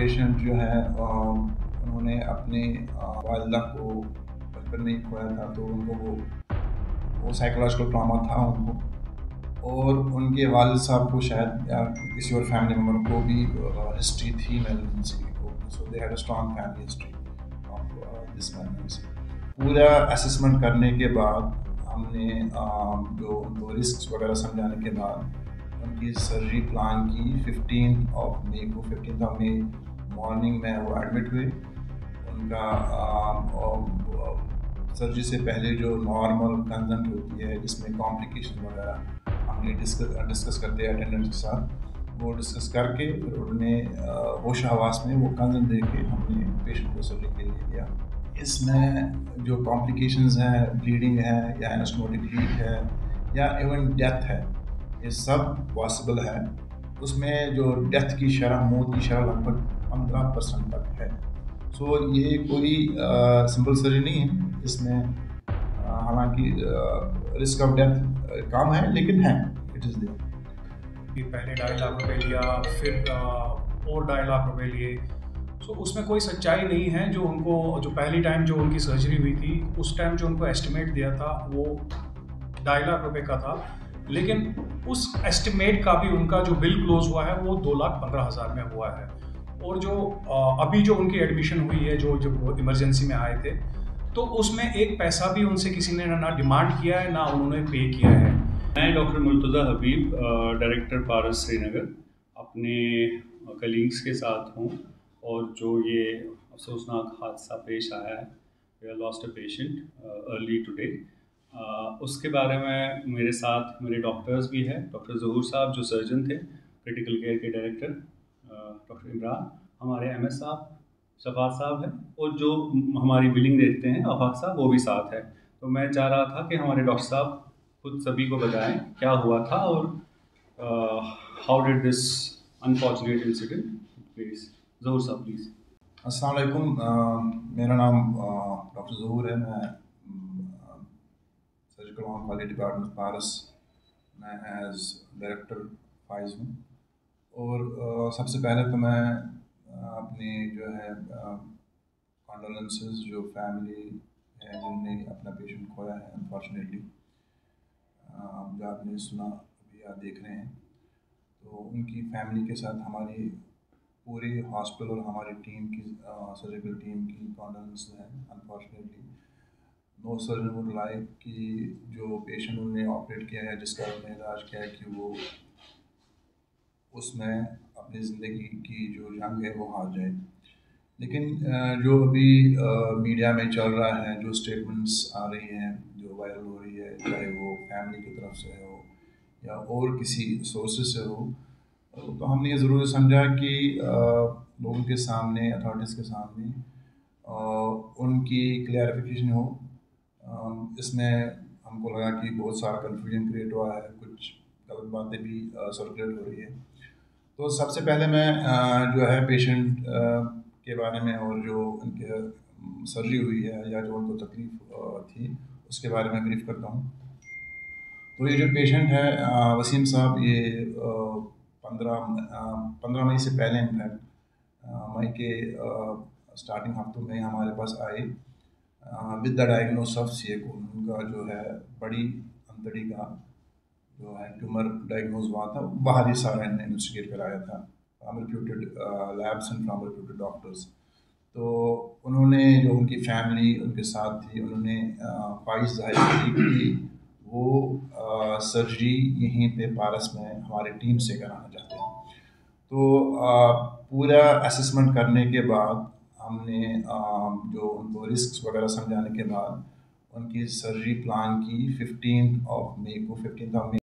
Patient जो है उन्होंने अपने वालिदा को बचपन में ही खोया था, तो उनको वो साइकोलॉजिकल ट्रॉमा था उनको। और उनके वालिद साहब को शायद या किसी और फैमिली मेम्बर को भी हिस्ट्री थी मेलिग्नेंसी को, so they had a strong family history of this malignancy. पूरा असेसमेंट करने के बाद हमने जो उनको रिस्क वगैरह समझाने के बाद उनकी सर्जरी प्लान की 15 मई को। 15 मई मॉर्निंग में वो एडमिट हुए। उनका सर्जरी से पहले जो नॉर्मल कंसल्ट होती है जिसमें कॉम्प्लिकेशन वगैरह हमने डिस्कस करते हैं अटेंडेंट के साथ, वो डिस्कस करके फिर उन्होंने होश हवास में वो कंसल्ट दे के हमने पेशेंट को सर्जरी के लिए दिया। इसमें जो कॉम्प्लिकेशंस हैं, ब्लीडिंग है या एनास्टोमोटिक लीक है या इवन डेथ है, ये सब पॉसिबल है। उसमें जो डेथ की शरह, मौत की शरह लगभग 15% तक है। सो ये कोई सिंपल सर्जरी नहीं है। इसमें हालांकि रिस्क ऑफ डेथ कम है, लेकिन है, इट इज़ देयर। पहले 2.5 लाख रुपए लिया, फिर और 2.5 लाख रुपए लिए। सो उसमें कोई सच्चाई नहीं है। जो पहली टाइम जो उनकी सर्जरी हुई थी, उस टाइम जो उनको एस्टिमेट दिया था वो 2.5 लाख रुपए का था, लेकिन उस एस्टिमेट का भी उनका जो बिल क्लोज हुआ है वो 2,15,000 में हुआ है। और जो अभी जो उनकी एडमिशन हुई है, जो इमरजेंसी में आए थे, तो उसमें एक पैसा भी उनसे किसी ने ना डिमांड किया है ना उन्होंने पे किया है। मैं डॉक्टर मुर्तज़ा हबीब, डायरेक्टर पारस श्रीनगर, अपने कलीग्स के साथ हूँ। और जो ये अफसोसनाक हादसा पेश आया है, we are lost a patient early today, उसके बारे में मेरे साथ मेरे डॉक्टर्स भी हैं। डॉक्टर ज़हूर साहब जो सर्जन थे, क्रिटिकल केयर के डायरेक्टर, डॉक्टर इमरान, हमारे एमएस साहब, शफात साहब हैं, और जो हमारी बिलिंग देखते हैं आफाक साहब, वो भी साथ है। तो मैं चाह रहा था कि हमारे डॉक्टर साहब खुद सभी को बताएं क्या हुआ था और how did this unfortunate incident please. Zahoor साहब प्लीज़। अस्सलाम वालेकुम, मेरा नाम डॉक्टर ज़हूर है। मैं सर्जिकल ऑन्कोलॉजी डिपार्टमेंट पारस मैं एज डायरेक्टर फाइज हूँ। और सबसे पहले तो मैं अपनी जो है कॉन्डोलेंसेस जो फैमिली है जिनने अपना पेशेंट खोया है अनफॉर्चुनेटली, जो आपने सुना अभी आप देख रहे हैं, तो उनकी फैमिली के साथ हमारी पूरी हॉस्पिटल और हमारी टीम की सर्जिकल टीम की कॉन्डोलेंस है। Unfortunately no surgeon would like कि जो पेशेंट उन्होंने ऑपरेट किया है, जिसका उन्होंने इलाज किया है, कि वो उसमें अपनी ज़िंदगी की जो जंग है वो हार जाए। लेकिन जो अभी मीडिया में चल रहा है, जो स्टेटमेंट्स आ रही हैं, जो वायरल हो रही है, चाहे वो फैमिली की तरफ से हो या और किसी सोर्सेज से हो, तो हमने ये ज़रूर समझा कि लोगों के सामने, अथॉरिटीज़ के सामने उनकी क्लियरिफिकेशन हो। इसमें हमको लगा कि बहुत सारा कन्फ्यूजन क्रिएट हुआ है, कुछ गलत बातें भी सर्कुलेट हो रही है। तो सबसे पहले मैं जो है पेशेंट के बारे में और जो उनके सर्जरी हुई है या जो उनको तकलीफ़ थी उसके बारे में ब्रीफ करता हूँ। तो ये जो पेशेंट है वसीम साहब, ये 15 मई से पहले इनफैक्ट मई के स्टार्टिंग हफ्तों में हमारे पास आए विद द डायग्नोसिस ऑफ सीएको। उनका जो है बड़ी अंतड़ी का जो है ट्यूमर डायग्नोज हुआ था। बाहर ही सारा इन्हें इन्वेस्टिगेट कराया था from reputed labs and from reputed doctors. तो उन्होंने, जो उनकी फैमिली उनके साथ थी, उन्होंने ख्वाहिश जाहिर की कि वो सर्जरी यहीं पे पारस में हमारी टीम से कराना चाहते हैं। तो पूरा असेसमेंट करने के बाद हमने जो उनको रिस्क वगैरह समझाने के बाद उनकी सर्जरी प्लान की 15 मई को। 15 मई